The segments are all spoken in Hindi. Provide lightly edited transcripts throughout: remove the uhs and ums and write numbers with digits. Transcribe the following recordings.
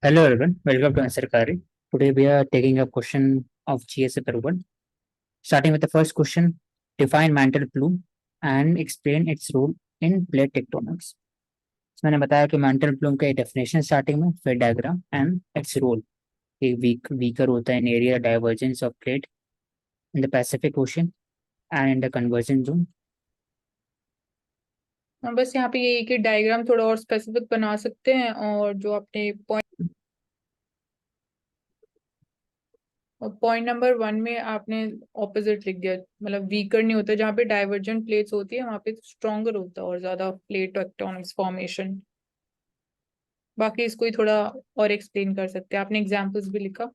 Hello everyone, welcome to Answer Kari. Today we are taking a question of GS Paper 1. Starting with the first question, define mantle plume and explain its role in plate tectonics. So मैंने बताया कि mantle plume का definition स्टार्टिंग में, फिर डायग्राम एंड इट्स रोल. ये वीकर होता है in area divergence of plate in the Pacific ocean and in the convergence zone. बस यहाँ पे ये कि डायग्राम थोड़ा और स्पेसिफिक बना सकते हैं और जो आपने पॉइंट नंबर 1 में आपने ऑपोजिट लिख दिया, मतलब वीकर नहीं होता, जहाँ पे डाइवर्जेंट प्लेट्स होती है वहां पे स्ट्रॉन्गर होता है और ज्यादा प्लेट टेक्टोनिक्स फॉर्मेशन. बाकी इसको ही थोड़ा और एक्सप्लेन कर सकते हैं. आपने एग्जांपल्स भी लिखा.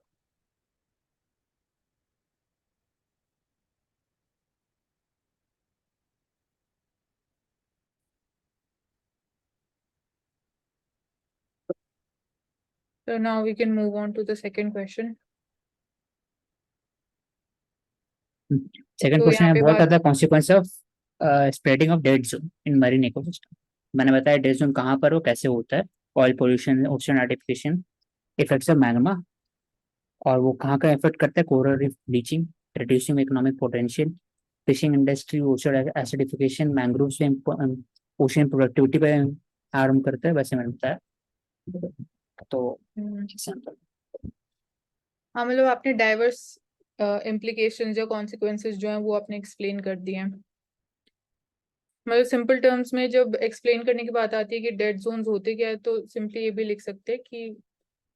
So now we can move on to the second question. Second तो क्वेश्चन यहाँ में पे बहुत बात आता है consequence of spreading of dead zone in marine ecosystem. मैंने बताया डेड जोन कहाँ पर हो, कैसे होता है. Oil pollution, ocean acidification, effects of magma. और वो कहाँ का इफेक्ट करता है, coral reef bleaching, reducing economic potential, fishing industry, ocean acidification, mangrove से ओशन प्रोडक्टिविटी पे हार्म करता है, वैसे मैंने बताया. तो एग्जाम्पल. हाँ, मतलब आपने डाइवर्स इम्प्लीकेशंस या कॉन्सिक्वेंसेस जो हैं वो आपने एक्सप्लेन कर दिए हैं. मतलब सिंपल टर्म्स में जब एक्सप्लेन करने की बात आती है कि डेड जोन्स होते क्या है, तो सिंपली ये भी लिख सकते हैं कि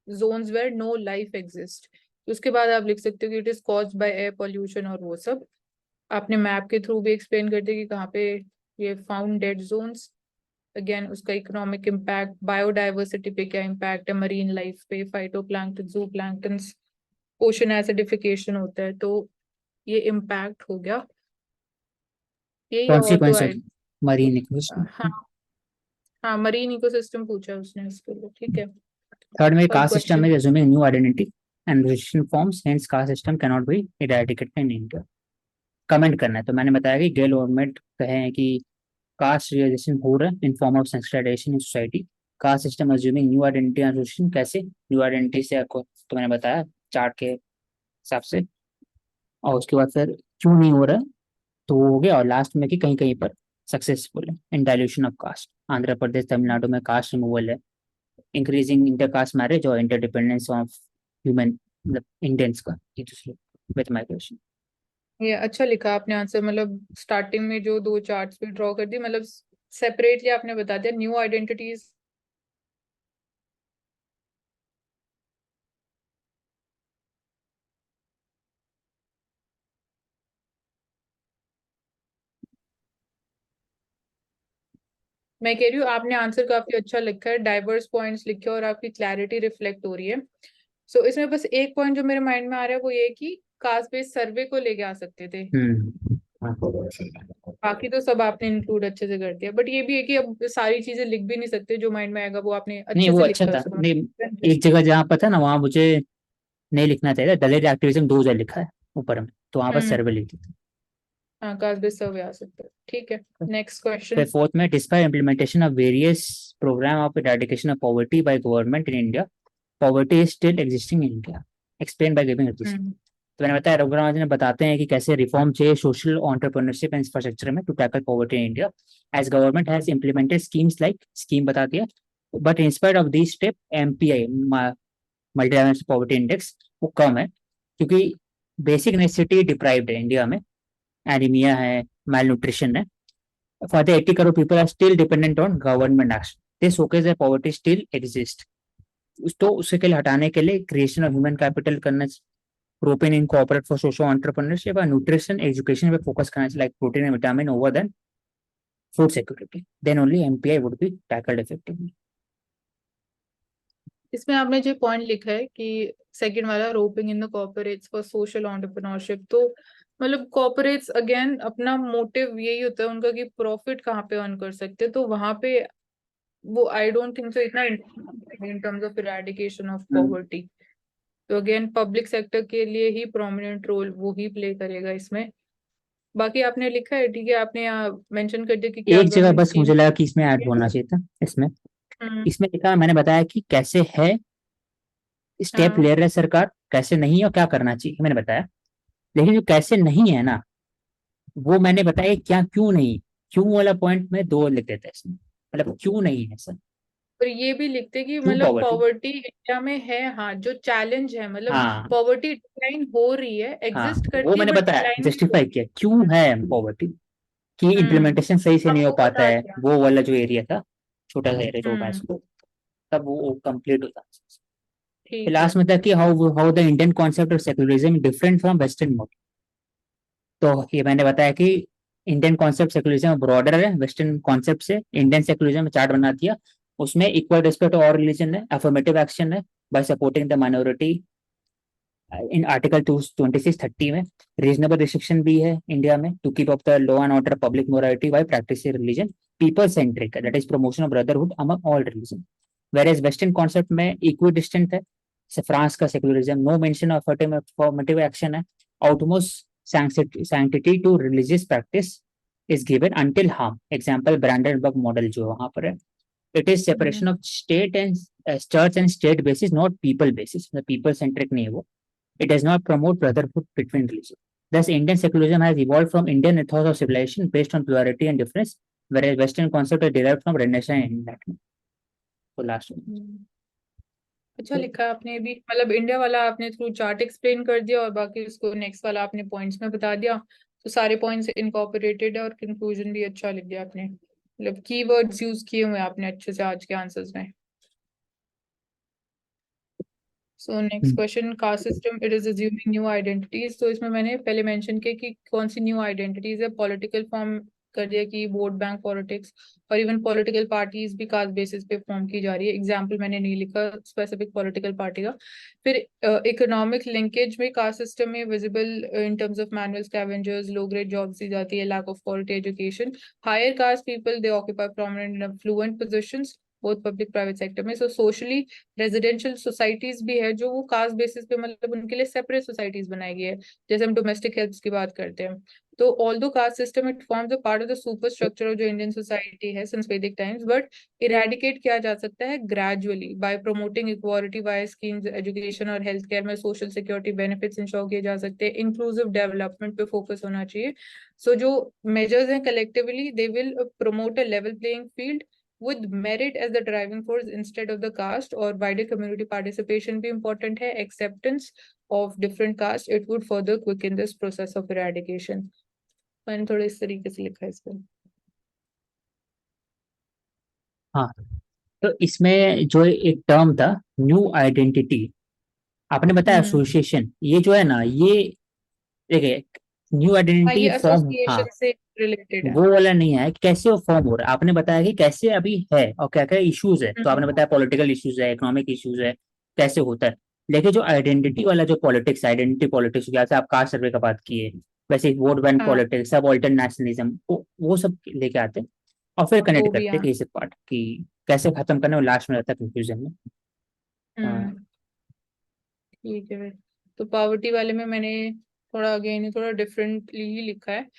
zones where no life exists. उसके बाद आप लिख सकते हो कि it is caused by air pollution और वो सब. आपने मैप के थ्रू भी एक्सप्लेन कर दिया कि कहाँ पे ये फाउंड डेड जोन्स. अगेन उसका इकोनॉमिक इम्पैक्ट, बायोडाइवर्सिटी पे क्या इम्पैक्ट है, मरीन लाइफ पे, फाइटोप्लैंक्टन, जू प्लैंक्टन, ओशन एसिडिफिकेशन होता है, तो ये इम्पैक्ट हो गया. यही है और तो कॉन्सिक्वेंस ऑफ मरीन हाँ. इकोसिस्टम. हाँ, मरीन इकोसिस्टम पूछा है उसने इसके लिए. ठीक है. थर्ड में थर्ड कास्ट सिस्टम क्वेश्चन. में assuming new identity and resistance forms, hence caste system cannot be eradicated in India. Comment करना है तो मैंने बताया कि गेल गवर्नमेंट कहे हैं कि कास्ट रियलाइजेशन हो रहा है in form of sensitisation in society. Caste system assuming new identity and association. कैसे न्यू आइडेंटिटी से आपको तो मैंने बताया चार्ट के हिसाब से. और उसके बाद फिर क्यों नहीं हो रहा है, तो वो हो गया. और लास्ट में कि कहीं कहीं पर सक्सेसफुल है इन dilution of cast. Andhra Pradesh, Tamil Nadu में कास्ट रिमूवल है. इंक्रीजिंग इंटरकास्ट मैरिज और इंटरडिपेंडेंस ऑफ ह्यूमन, मतलब इंडियंस का एक दूसरे विद माइग्रेशन. ये अच्छा लिखा आपने आंसर. मतलब स्टार्टिंग में जो दो चार्ट्स भी ड्रॉ कर दी, मतलब सेपरेटली आपने बता दिया न्यू आइडेंटिटीज. मैं कह रही हूँ आपने आंसर काफी अच्छा लिखा है, डाइवर्स पॉइंट्स लिखे और आपकी क्लैरिटी रिफ्लेक्ट हो रही है. सो इसमें बस एक पॉइंट जो मेरे माइंड में आ रहा है वो ये कि कास्ट बेस्ड सर्वे को लेके आ सकते थे. हाँ. बाकी तो सब आपने इंक्लूड अच्छे से कर दिया, बट ये भी है कि अब सारी चीजें लिख भी नहीं सकते, जो माइंड में आएगा वो आपने नहीं अच्छे वो से अच्छा लिखा है था. उसको. नहीं, एक जगह जहाँ पता है ना, वहाँ मुझे नहीं लिखना चाहिए था. दलित एक्टिविज्म 2000 लिखा है ऊपर में, तो वहाँ पर हम्म. सर्वे लिख दी. हाँ, कास्ट बेस्ड सर्वे आ सकता है. ठीक है. नेक्स्ट फिर क्वेश्चन. फोर्थ में despite implementation of various program of eradication of poverty by government in India, poverty is still existing in India. Explain by giving reason. Hmm. तो मैंने बताया रघुराम जी ने बताते हैं कि कैसे रिफॉर्म चाहिए सोशल एंटरप्रेन्योरशिप एंड इंफ्रास्ट्रक्चर में to tackle poverty in India. As government has implemented schemes like, scheme बता दिया, but in spite of this step MPI, multidimensional poverty index, वो कम है क्योंकि बेसिक नेसेसिटी डिप्राइव्ड है इंडिया में. एनीमिया है, माल न्यूट्रिशन है. For the 80 crore people are still dependent on government action. This showcase that poverty still exists. तो उसके लिए हटाने के लिए क्रिएशन ऑफ ह्यूमन कैपिटल करना, roping in cooperate for social entrepreneurship और न्यूट्रिशन एजुकेशन पे फोकस करना चाहिए, like protein and vitamin over then food security. Then only MPI would be tackled effectively. इसमें आपने जो पॉइंट लिखा है कि सेकंड वाला roping in the corporates for social entrepreneurship, तो मतलब कॉर्पोरेट्स अगेन अपना मोटिव यही होता है उनका कि प्रॉफिट कहाँ पे अर्न कर सकते हैं, तो वहां पे वो आई डोंट थिंक सो इतना इन terms of eradication of poverty. तो अगेन पब्लिक सेक्टर के लिए ही प्रोमिनेंट रोल वो ही प्ले करेगा इसमें. बाकी आपने लिखा है, ठीक है, आपने यहाँ मेंशन कर दिया कि क्या एक जगह गवर्नमेंट बस स्कीम. मुझे लगा कि इसमें ऐड होना चाहिए था. इसमें हम्म. इसमें लिखा, मैंने बताया कि कैसे है स्टेप हाँ ले रहा है सरकार, कैसे नहीं है और क्या करना चाहिए मैंने बताया। लेकिन जो कैसे नहीं है ना, वो मैंने बताया क्या क्यों नहीं। क्यों वाला पॉइंट में दो लिख देता है इसमें, मतलब क्यों नहीं है सर। और ये भी लिखते कि क्यों मतलब पॉवर्टी। पॉवर्टी इंडिया में है, हाँ जो चैलेंज है, मतलब हाँ पॉवर्टी डिक्लाइन हो रही है, हाँ, एग्जिस्ट वो करती है मैंने बट बताया, डिक्लाइन भी हो जस्टिफाई किया क्यों रही है पॉवर्टी, कि है। इम्प्लीमेंटेशन सही से नहीं हो आपको पाता बता है, दिया। वो वाला जो एरिया था, छोटा सा एरिया जो मैं हम्म। इसको, तब वो कंप्लीट होता। फिर ठीक है। लास्ट में था कि how how the Indian concept of secularism different from western model. तो ये मैंने बताया कि इंडियन कॉन्सेप्ट सेकुलरिज्म ब्रॉडर है वेस्टर्न कॉन्सेप्ट से। इंडियन सेकुलरिज्म में चार्ट बना दिया, उसमें इक्वल रिस्पेक्ट ऑल रिलीजन है, अफर्मेटिव एक्शन है by supporting the minority in article 226-30 में। रीजनेबल रिस्ट्रिक्शन भी है इंडिया में to keep up the law and order public morality by practising religion, people centric that is promotion of brotherhood among all religion. Whereas western concept में इक्वी डिस्टेंट है। फ्रांस का secularism, no mention of affirmative action है, utmost sanctity to religious practice is given until harm. Example Brandenburg model जो वहां पर है। It is separation of state and church and state basis, not people basis. The people centric नहीं है वो। It does not promote brotherhood between religions. Thus, Indian secularism has evolved from Indian ethos of civilization based on plurality and difference, whereas Western concept is derived from Renaissance and Enlightenment. So last one. हम्म। अच्छा लिखा है आपने भी, मतलब इंडिया वाला आपने थ्रू चार्ट एक्सप्लेन कर दिया और बाकी उसको नेक्स्ट वाला आपने पॉइंट्स में बता दिया। तो सारे पॉइंट्स इनकॉर्पोरेटेड है और कंक्लूजन भी अच्छा लिख दिया आपने, मतलब कीवर्ड्स यूज किए हुए हैं आपने अच्छे से आज के आंसर्स में। So next question, caste system it is assuming new identities. तो इसमें मैंने पहले मेंशन किया कि कौन सी न्यू आइडेंटिटीज है। पॉलिटिकल फॉर्म कर दिया कि वोट बैंक पॉलिटिक्स, और इवन पॉलिटिकल पार्टीज भी कास्ट बेसिस पे फॉर्म की जा रही है। एग्जाम्पल मैंने नहीं लिखा स्पेसिफिक पॉलिटिकल पार्टी का। फिर इकोनॉमिक लिंकेज में कास्ट सिस्टम में visible in terms of manual scavengers, low grade jobs दी जाती है, lack of quality education. Higher caste people they occupy prominent and fluent positions both public private sector में। सो सोशली रेजिडेंशियल सोसाइटीज भी है जो वो कास्ट बेसिस पे, मतलब उनके लिए सेपरेट सोसाइटीज बनाई गई है, जैसे हम डोमेस्टिक हेल्प की बात करते हैं। तो although caste system it forms a part of the super structure of जो इंडियन सोसाइटी है सिंस वैदिक टाइम्स, बट इरेडिकेट किया जा सकता है gradually bye promoting equality via schemes, education और हेल्थ केयर में सोशल सिक्योरिटी बेनिफिट्स इंश्योर किए जा सकते हैं, इंक्लूसिव डेवलपमेंट पे फोकस होना चाहिए। सो जो मेजर्स हैं collectively they will promote a level playing field with merit as the driving force instead of the caste, or wider community participation भी important है, acceptance of different caste, it would further quicken this process of eradication। मैंने थोड़ा इस तरीके से लिखा है इसको। हाँ, तो इसमें जो एक टर्म था न्यू आइडेंटिटी, आपने बताया हम्म। एसोसिएशन, ये जो है ना ये देखिए न्यू हाँ आइडेंटिटी ये फॉर्म, हाँ एसोसिएशन से रिलेटेड है। वो वाला नहीं है कि कैसे वो फॉर्म हो रहा है। आपने बताया कि कैसे अभी है और क्या क्या इश्यूज है, तो हम्म। आपने बताया पॉलिटिकल इश्यूज है, इकोनॉमिक इश्यूज है, कैसे होता है। लेकिन जो आइडेंटिटी वाला जो पॉलिटिक्स, आइडेंटिटी पॉलिटिक्स, जैसे आप कास्ट सर्वे का बात किए, वैसे वोट बैंक हाँ पॉलिटिक्स, सब ऑल्टरनेट नेशनलिज्म, वो सब लेके आते हैं और फिर वो कनेक्ट भी करते हैं है। कि इस पार्ट की कैसे खत्म करना है, लास्ट में रहता है कंक्लूजन में। हाँ। हम्म। ठीक है फिर। तो पावर्टी वाले में मैंने थोड़ा अगेन थोड़ा डिफरेंटली ही लिखा है।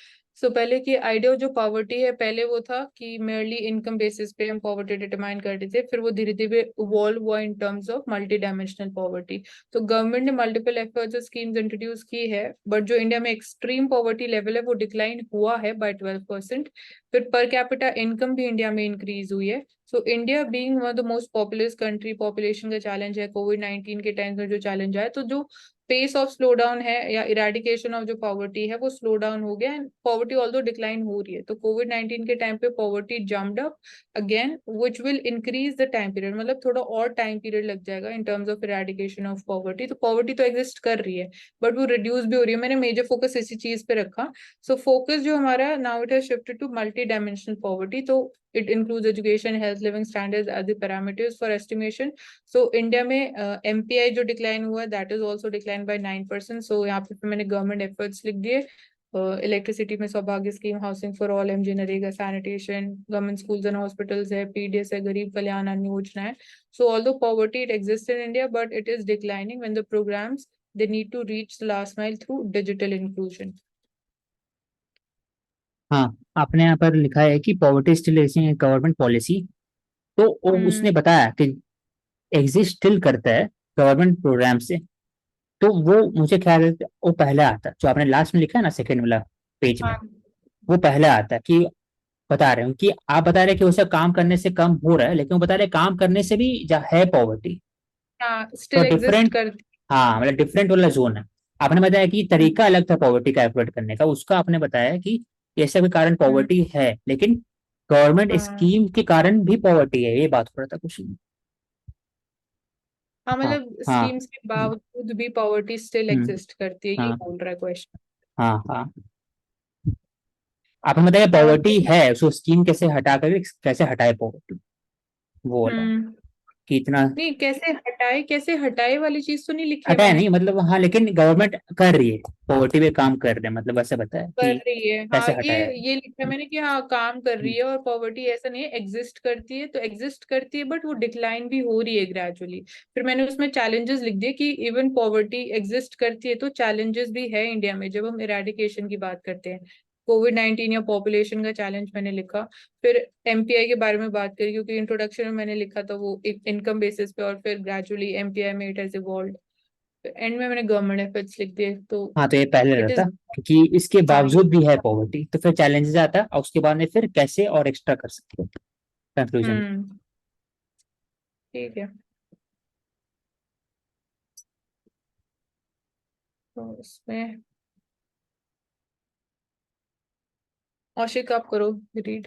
सो पहले की आइडिया जो पावर्टी है, पहले वो था कि मेयरली इनकम बेसिस पे हम पॉवर्टी डिटरमाइन करते थे, फिर वो धीरे धीरे इवॉल्व हुआ इन terms of multi dimensional poverty. तो गवर्नमेंट ने मल्टीपल एफर्ट्स और स्कीम्स इंट्रोड्यूस की है, बट जो इंडिया में एक्सट्रीम पॉवर्टी लेवल है वो डिक्लाइन हुआ है बाय 12%। फिर पर कैपिटा इनकम भी इंडिया में इंक्रीज हुई है। So India being one of the most populous country, population का चैलेंज है, कोविड-19 के टाइम में जो चैलेंज आया, तो जो पेस ऑफ स्लो डाउन है या इरेडिकेशन ऑफ जो पॉवर्टी है वो स्लो डाउन हो गया, एंड पॉवर्टी ऑल्दो डिक्लाइन हो रही है। तो कोविड-19 के टाइम पे poverty jumped up again which will increase the time period, मतलब थोड़ा और टाइम पीरियड लग जाएगा इन terms of eradication of poverty. तो पॉवर्टी तो एग्जिस्ट कर रही है बट वो रिड्यूस भी हो रही है। मैंने मेजर फोकस इसी चीज पे रखा। सो फोकस जो हमारा now it has shifted to multidimensional poverty. तो it includes education, health, living standards as the parameters for estimation. So India में MPI जो डिक्लाइन हुआ है that is also decline by 9%। सो यहाँ पे मैंने गवर्नमेंट एफर्ट्स लिख दिए। इलेक्ट्रिसिटी में Saubhagya scheme, housing for all, MG NREGA, sanitation, government schools and hospitals है, पीडीएस है, गरीब कल्याण अन्न योजना है। So although poverty it exist in India but it is declining when the programmes they need to reach the last mile through digital inclusion। हाँ, आपने यहाँ पर लिखा है कि poverty still is government policy, तो उसने बताया कि एग्जिस्ट स्टिल करता है गवर्नमेंट प्रोग्राम से, तो वो मुझे ख्याल है कि वो पहले आता है, जो आपने लास्ट में लिखा है ना सेकंड वाला पेज में, हाँ वो पहले आता है कि बता रहे हो कि आप बता रहे हैं कि वो सब काम करने से कम हो रहा है, लेकिन वो बता रहे हैं काम करने से भी है पॉवर्टी। हाँ तो स्टिल एग्जिस्ट डिफरेंट, करती। हाँ मतलब डिफरेंट वाला जोन है। आपने बताया कि हम्म, तरीका अलग था पॉवर्टी कैलकुलेट करने का, उसका आपने बताया कि ऐसा कोई कारण हम्म, पॉवर्टी है, लेकिन गवर्नमेंट हाँ स्कीम के कारण भी पॉवर्टी है, ये बात हो रहा था कुछ। हाँ हाँ मतलब हाँ। स्कीम्स के बावजूद भी पॉवर्टी स्टिल हम्म, एग्जिस्ट करती है, ये हाँ बोल रहा है क्वेश्चन। हाँ हाँ। आपने बताया पॉवर्टी फिर है, उसको स्कीम कैसे हटा कर कैसे हटाए पॉवर्टी, वो वाला हम्म कि इतना नहीं, कैसे हटाए वाली चीज तो नहीं लिखी है हटाया मैंने। नहीं, मतलब हाँ लेकिन गवर्नमेंट कर रही है, पॉवर्टी पे काम कर रहे हैं, मतलब ऐसे बताया कर कि रही है, हाँ कैसे हटाया। ये लिखा है मैंने कि हाँ काम कर रही हम्म, है, और पॉवर्टी ऐसा नहीं है एग्जिस्ट करती है, तो एग्जिस्ट करती है बट वो डिक्लाइन भी हो रही है ग्रेजुअली। फिर मैंने उसमें चैलेंजेस लिख दिए कि इवन पॉवर्टी एग्जिस्ट करती है तो चैलेंजेस भी है इंडिया में जब हम इरेडिकेशन की बात करते हैं। कोविड-19 या पॉपुलेशन का चैलेंज मैंने लिखा। फिर एमपीआई के बारे में बात करी, क्योंकि इंट्रोडक्शन में मैंने लिखा था वो इनकम बेसिस पे, और फिर ग्रेजुअली एमपीआई में इट हैज इवॉल्व। एंड में मैंने गवर्नमेंट एफर्ट्स लिख दिए, तो हाँ तो ये पहले इट रहता, इज। क्योंकि इसके हाँ ये बावजूद भी है पॉवर्टी, तो फिर चैलेंजेस आता है, और उसके बाद में फिर कैसे और एक्स्ट्रा कर सकते हैं कंक्लूजन। हम्म ठीक है, तो इसमें औशिक आप करो रीड।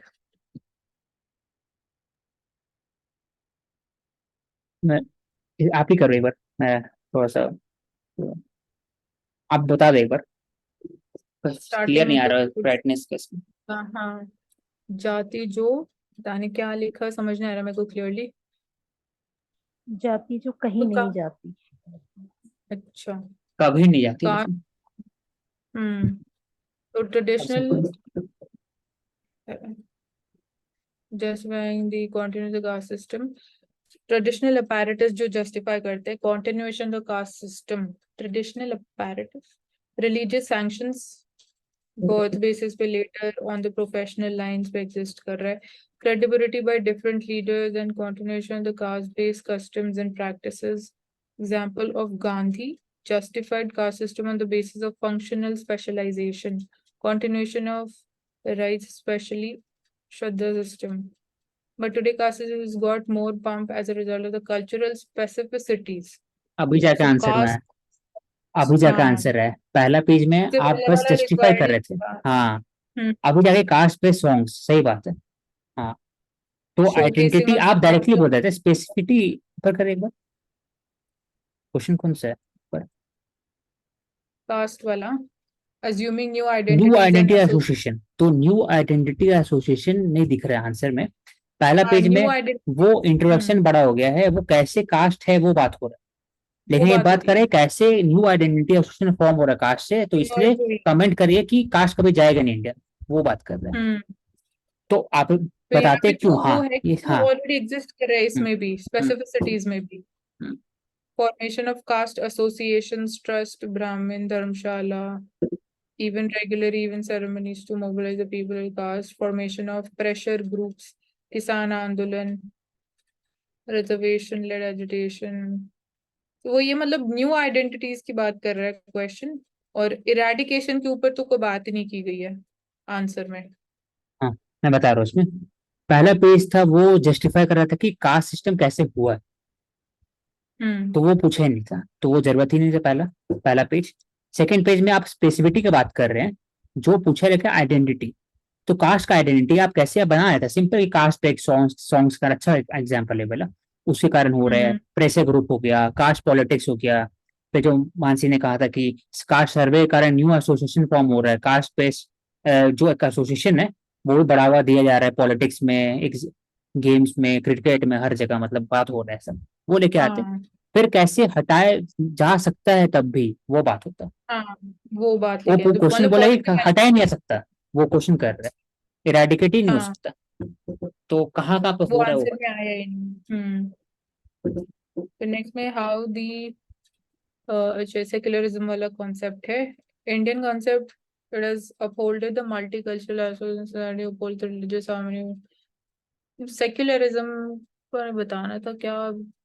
मैं आप ही करो एक बार, मैं थोड़ा सा, आप बता दो एक बार, क्लियर स्टार्टिंग नहीं में आ तो रहा कुछ ब्राइटनेस कैसे। हाँ हाँ, जाति जो, पता नहीं क्या लिखा, समझ नहीं आ रहा मेरे को क्लियरली। जाति जो कहीं तो का नहीं जाती। अच्छा, कभी नहीं जाती का लेकिन। तो ट्रेडिशनल अच्छा, justifying the continuity of the caste system, traditional apparatus जो जस्टिफाई करते हैं continuation of the caste system, traditional apparatus, religious sanctions birth basis पे later on the professional lines पे एग्जिस्ट कर रहा है, credibility by different leaders and continuation the caste based customs and practices, example of Gandhi justified caste system on the basis of functional specialization, continuation of rights especially Shraddha system, but today caste system has got more pump as a result of the cultural specificities. अभी जाके So आंसर में है, caste, अभी जाके हाँ आंसर है, पहला पेज में इससे आप पहले बस वाला जस्टिफाई रिक्वायर्ड कर ही रहे थे। था। हाँ, अभी जाके कास्ट पे सॉन्ग्स, सही बात है। हाँ, तो showcasing आइडेंटिटी of आप डायरेक्टली the बोल रहे थे, स्पेसिफिटी पर करें एक बार, क्वेश्चन कौन सा है पर। कास्ट वाला, assuming new new identities and identity associations। Association, तो न्यू आइडेंटिटी एसोसिएशन नहीं दिख रहा है आंसर में, पहला हाँ पेज न्यू में आइडेंटिटी। वो इंट्रोडक्शन बड़ा हो गया है, वो कैसे कास्ट है वो बात हो रहा है, वो लेकिन ये बात हो बात रही है, करें कैसे न्यू आइडेंटिटी एसोसिएशन फॉर्म हो रहा है कास्ट से, तो इसलिए इन्वॉल्व हुई। कमेंट करिए कि कास्ट कभी जाएगा नहीं इंडिया, वो बात कर रहे हैं। हम्म तो आप तो यहाँ बताते पे क्यों, वो हाँ है कि ये वो हाँ। ऑलरेडी एग्जिस्ट कर रहा है हम्म, इसमें भी, हम्म, स्पेसिफिसिटीज में भी। Hmm. Formation of caste associations, trust, Brahmin dharamshala, even regular event ceremonies to mobilize the people of caste, formation of pressure groups, किसान आंदोलन, रिजर्वेशन लेड एजुटेशन। तो वो ये मतलब न्यू आइडेंटिटीज की बात कर रहा है क्वेश्चन, और इरेडिकेशन के ऊपर तो कोई बात ही नहीं की गई है आंसर में। हाँ मैं बता रहा हूँ, उसमें पहला पेज था वो जस्टिफाई कर रहा था कि कास्ट सिस्टम कैसे हुआ है, हम्म तो वो पूछा ही नहीं था, तो वो जरूरत ही नहीं था पहला पहला पेज। सेकंड पेज में आप स्पेसिफिटी की बात कर रहे हैं, जो पूछा लिखा आइडेंटिटी, तो कास्ट का आइडेंटिटी आप कैसे आप बना रहे थे, सिंपल कास्ट पे एक सॉन्ग्स का अच्छा एग्जाम्पल है बोला, उसके कारण हो रहा है, हम्म प्रेशर ग्रुप हो गया, कास्ट पॉलिटिक्स हो गया, फिर जो मानसी ने कहा था कि कास्ट सर्वे के कारण न्यू एसोसिएशन फॉर्म हो रहा है, कास्ट बेस्ड जो एक एसोसिएशन है वो भी बढ़ावा दिया जा रहा है पॉलिटिक्स में, गेम्स में, क्रिकेट में, हर जगह मतलब बात हो रहा है सब, वो लेके आते। हाँ फिर कैसे हटाए जा सकता है तब भी वो बात होता है, हाँ वो बात वो लेके तो क्वेश्चन मतलब बोला कि पॉलिटिकल। हटाया नहीं जा सकता, वो क्वेश्चन कर रहा है, इरेडिकेट ही नहीं हो हाँ सकता, तो कहाँ कहाँ पे वो हो रहा है वो आंसर में बता। आया ही नहीं। फिर नेक्स्ट में हाउ दी, अच्छा सेक्युलरिज्म वाला कॉन्सेप्ट है, Indian concept, it is upheld the multicultural society, uphold the religious harmony. Secularism पर बताना था क्या,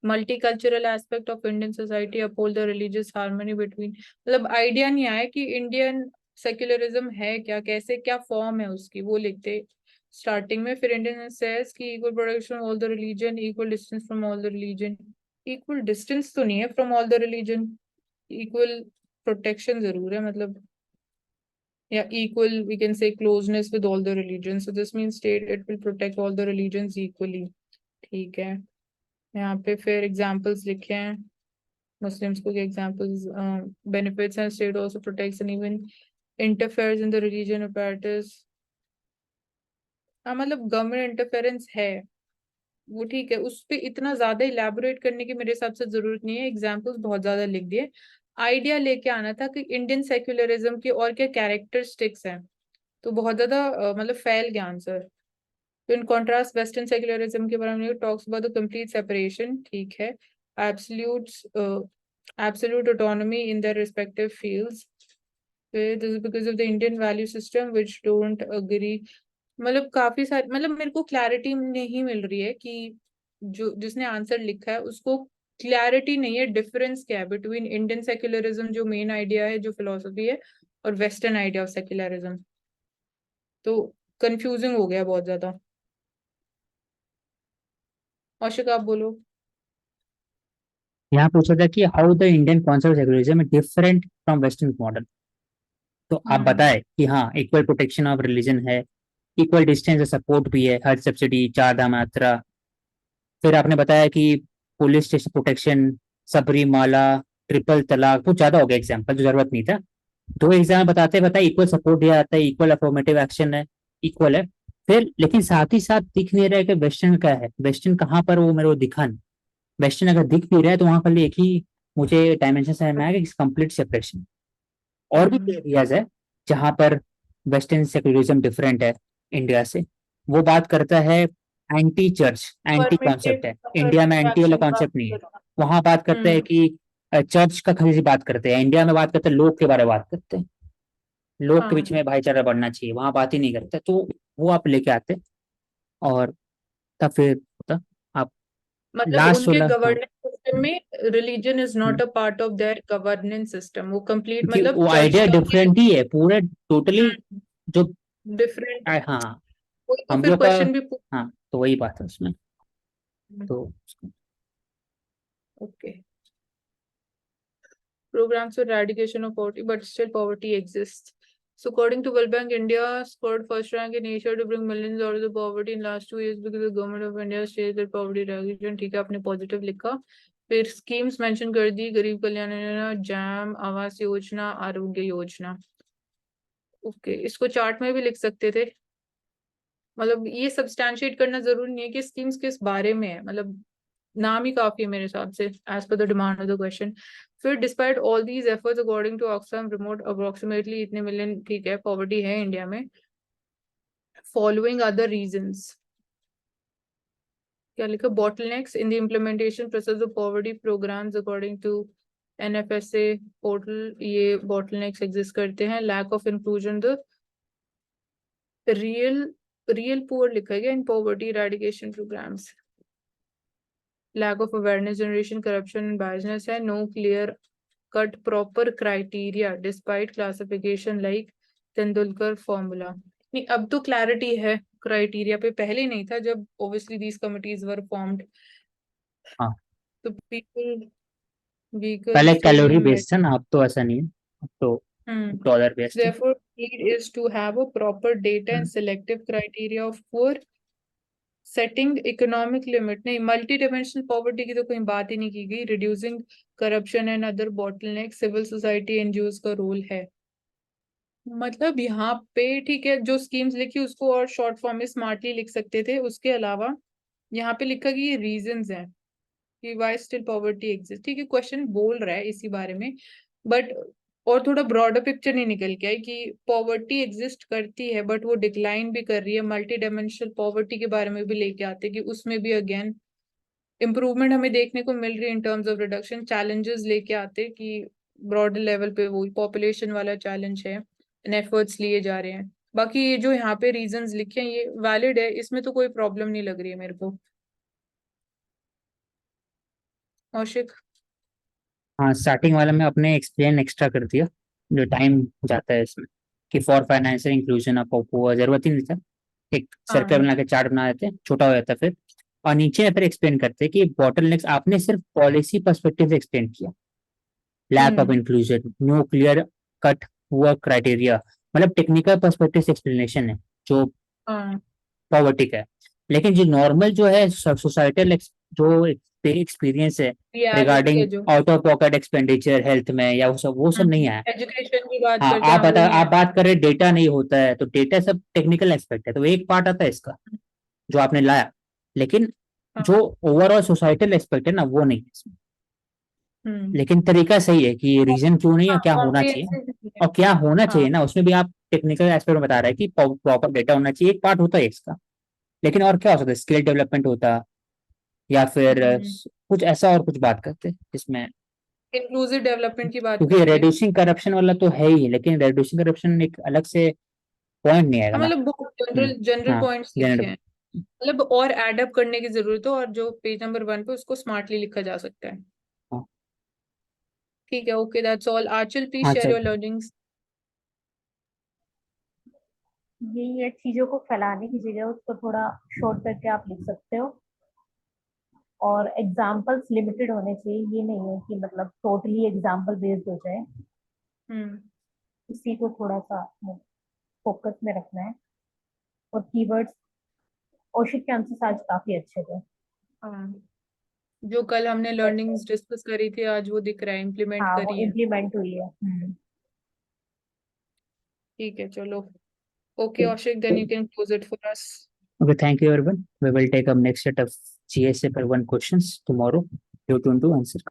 multicultural aspect of Indian society, uphold the religious harmony between, मतलब आइडिया नहीं आया कि इंडियन सेक्युलरिज्म है क्या, कैसे क्या फॉर्म है उसकी, वो लिखते स्टार्टिंग में। फिर इंडियन सेज कि equal protection all the religion, equal distance from all the religion. Equal distance तो नहीं है from all the religion, equal protection जरूर है, मतलब या equal we can say closeness with all the religions, so this means state it will protect all the religions equally। ठीक है, यहाँ पे फिर एग्जाम्पल्स लिखे हैं मुस्लिम्स को, examples benefits and state also protects and even interferes in the religion apparatus। हाँ मतलब गवर्नमेंट इंटरफेरेंस है वो ठीक है, उस पे इतना ज्यादा इलेबोरेट करने की मेरे हिसाब से जरूरत नहीं है, एग्जाम्पल्स बहुत ज्यादा लिख दिए। आइडिया लेके आना था कि इंडियन सेक्युलरिज्म की और क्या कैरेक्टरिस्टिक्स हैं, तो बहुत ज्यादा मतलब फैल गया आंसर। तो इन कॉन्ट्रास्ट वेस्टर्न सेक्युलरिज्म के बारे में talks about the complete separation, ठीक है, absolute autonomy in their respective fields, this is because of the Indian value system which don't agree. मतलब काफी सारे, मतलब मेरे को क्लैरिटी नहीं मिल रही है कि जो जिसने आंसर लिखा है उसको क्लैरिटी नहीं है डिफरेंस क्या है बिटवीन इंडियन सेक्युलरिज्म जो मेन आइडिया है, जो फिलोसफी है, और वेस्टर्न आइडिया ऑफ सेक्युलरिज्म। तो कंफ्यूजिंग हो गया बहुत ज्यादा। औशिक आप बोलो। यहाँ पूछा था कि how the Indian concept secularism different from western model. तो आप बताएं कि हाँ, इक्वल प्रोटेक्शन ऑफ रिलीजन है, इक्वल डिस्टेंस सपोर्ट भी है, हज सब्सिडी, चार धाम यात्रा। फिर आपने बताया कि police station protection, Sabarimala, triple तलाक, वो ज्यादा हो गया एग्जाम्पल जो जरूरत नहीं था। दो एग्जाम बताते बताए इक्वल सपोर्ट दिया जाता है, इक्वल अफर्मेटिव एक्शन है, इक्वल है। फिर लेकिन साथ ही साथ दिख नहीं रहा है कि वेस्टर्न क्या है, वेस्टर्न कहाँ पर, वो मेरे को दिखा नहीं। वेस्टर्न अगर दिख भी रहा है तो वहां खाली एक ही मुझे डायमेंशन समझ में आया कि कंप्लीट सेपरेशन। और भी एरियाज है जहां पर वेस्टर्न सेक्युलरिज्म डिफरेंट है इंडिया से। वो बात करता है एंटी चर्च, एंटी कॉन्सेप्ट है, इंडिया में एंटी वाला कॉन्सेप्ट नहीं है। वहां बात करते हैं कि चर्च का खाली बात करते हैं, इंडिया में बात करते हैं लोग के बारे में बात करते हैं, लोग के बीच में भाईचारा बढ़ना चाहिए, वहां बात ही नहीं करते। तो वो आप लेके आते और तब फिर होता आप मतलब लास्ट उनके 16। हाँ, गवर्नेंस सिस्टम में religion is not a part of their governance system, वो कंप्लीट क्योंकि मतलब वो चर्च आइडिया का डिफरेंट ही है पूरे टोटली। जो डिफरेंट। हाँ, कोई तो हम फिर लोग का, क्वेश्चन भी हाँ तो वही बात है उसमें। तो okay, programs for eradication of poverty, but still poverty exists. So according to World Bank, India scored first rank in Asia to bring millions out of the poverty in last 2 years because the government of India stated that poverty eradication, ठीक है, आपने पॉजिटिव लिखा। फिर स्कीम्स मेंशन कर दी, गरीब कल्याण योजना, जैम, आवास योजना, आरोग्य योजना। ओके, इसको चार्ट में भी लिख सकते थे, मतलब ये सब्सटैंशिएट करना जरूरी नहीं है कि स्कीम्स किस बारे में है, मतलब नाम ही काफी है मेरे हिसाब से, as per the demand of the question. फिर despite all these efforts according to Oxfam remote approximately इतने मिलियन, ठीक है, पॉवर्टी है इंडिया में, फॉलोइंग अदर रीजंस। क्या लिखा, bottlenecks in the implementation process of poverty programmes according to NFSA portal, ये बॉटलनेक्स एग्जिस्ट करते हैं। Lack of inclusion the real real poor लिखा गया in poverty eradication programmes. lack of awareness generation, corruption and biasness है, no clear cut proper criteria despite classification like Tendulkar formula. नहीं, अब तो क्लैरिटी है क्राइटेरिया पे, पहले नहीं था जब obviously these committees were formed। हाँ, तो people पहले vehicles से ही कैलोरी met। बेस्ड था ना, अब तो ऐसा नहीं है, अब तो डॉलर बेस्ड है। Therefore need is to have a proper data and selective criteria of poor setting economic limit. नहीं, मल्टी डायमेंशनल पॉवर्टी की तो कोई बात ही नहीं की गई। Reducing corruption and other bottleneck, civil society NGOs का रोल है। मतलब यहाँ पे ठीक है, जो स्कीम्स लिखी उसको और शॉर्ट फॉर्म में स्मार्टली लिख सकते थे। उसके अलावा यहाँ पे लिखा कि ये रीजंस हैं कि वाई स्टिल पॉवर्टी एग्जिस्ट, ठीक है, क्वेश्चन बोल रहा है इसी बारे में, बट और थोड़ा ब्रॉडर पिक्चर नहीं निकल के आई कि पॉवर्टी एग्जिस्ट करती है बट वो डिक्लाइन भी कर रही है। मल्टी डायमेंशनल पॉवर्टी के बारे में भी लेके आते कि उसमें भी अगेन इम्प्रूवमेंट हमें देखने को मिल रही है इन टर्म्स ऑफ रिडक्शन। चैलेंजेस लेके आते कि ब्रॉडर लेवल पे वो पॉपुलेशन वाला चैलेंज है, एफर्ट्स लिए जा रहे हैं। बाकी ये जो यहाँ पे रीजंस लिखे हैं ये वैलिड है, इसमें तो कोई प्रॉब्लम नहीं लग रही है मेरे को। कौशिक? हाँ, स्टार्टिंग वाला में अपने एक्सप्लेन एक्स्ट्रा कर दिया, जो टाइम जाता है इसमें, कि फॉर फाइनेंशियल इंक्लूजन ऑफ वो जरूरत ही नहीं था। एक सर्कल हाँ। बना के चार्ट बना देते, छोटा हो जाता फिर। और नीचे फिर एक्सप्लेन करते कि बॉटलनेक्स आपने सिर्फ पॉलिसी पर्सपेक्टिव से एक्सप्लेन किया, lack of inclusion, no clear cut work criteria, मतलब टेक्निकल पर्सपेक्टिव से एक्सप्लेनेशन है जो हाँ। पॉवर्टी का है। लेकिन जो नॉर्मल जो है सोसाइटल जो एक्सपीरियंस है रियलिटी रिगार्डिंग है जो out of pocket expenditure health में, या वो सब नहीं आया। एजुकेशन की बात हाँ, करते हैं, हाँ, वो नहीं आप है। बात कर रहे डेटा नहीं होता है, तो डेटा सब टेक्निकल एस्पेक्ट है, तो एक पार्ट आता है इसका जो आपने लाया। लेकिन हाँ। जो ओवरऑल सोसाइटल एस्पेक्ट है ना, वो नहीं है इसमें। हम्म। लेकिन तरीका सही है कि रीजन क्यों नहीं, और हाँ, क्या होना चाहिए। कॉम्प्रिहेंसिव है। और क्या होना हाँ। चाहिए ना, उसमें भी आप टेक्निकल एस्पेक्ट में बता रहे हैं कि प्रॉपर डेटा होना चाहिए, एक पार्ट होता है इसका। लेकिन और क्या हो सकता है, स्किल डेवलपमेंट होता, या फिर हम्म कुछ ऐसा और कुछ बात करते जिसमें, इंक्लूसिव डेवलपमेंट की बात क्योंकि करते हैं। रेड्यूसिंग करप्शन वाला तो है ही, लेकिन रेड्यूसिंग करप्शन एक अलग से पॉइंट नहीं आएगा हाँ, ना। मतलब बहुत जनरल जनरल हाँ, पॉइंट्स लिखे जनरल। हैं। मतलब और एड अप करने की जरूरत है, और जो पेज नंबर 1 पे उसको स्मार्टली लिखा जा सकता है। हाँ, ठीक है, okay, that's all. Anchal, please हाँ, शेयर चल। Your learnings. यही है, चीजों को फैलाने की जगह उसको थोड़ा शॉर्ट करके आप लिख सकते हो। और एग्जाम्पल्स लिमिटेड होने चाहिए, ये नहीं है कि मतलब टोटली एग्जाम्पल बेस्ड हो जाए। हम्म इसी को थोड़ा सा फोकस में रखना है। और कीवर्ड्स, औशिक के आंसर्स आज काफी अच्छे थे। हाँ, जो कल हमने लर्निंग्स डिस्कस करी थी आज वो दिख रहा है, इम्प्लीमेंट हाँ, वो करी है। इम्प्लीमेंट हुई है। ठीक है, चलो। Okay Aushik, then you can close it for us. Okay, thank you everyone. We will take up next set of GS paper 1 questions tomorrow. You tune to answer.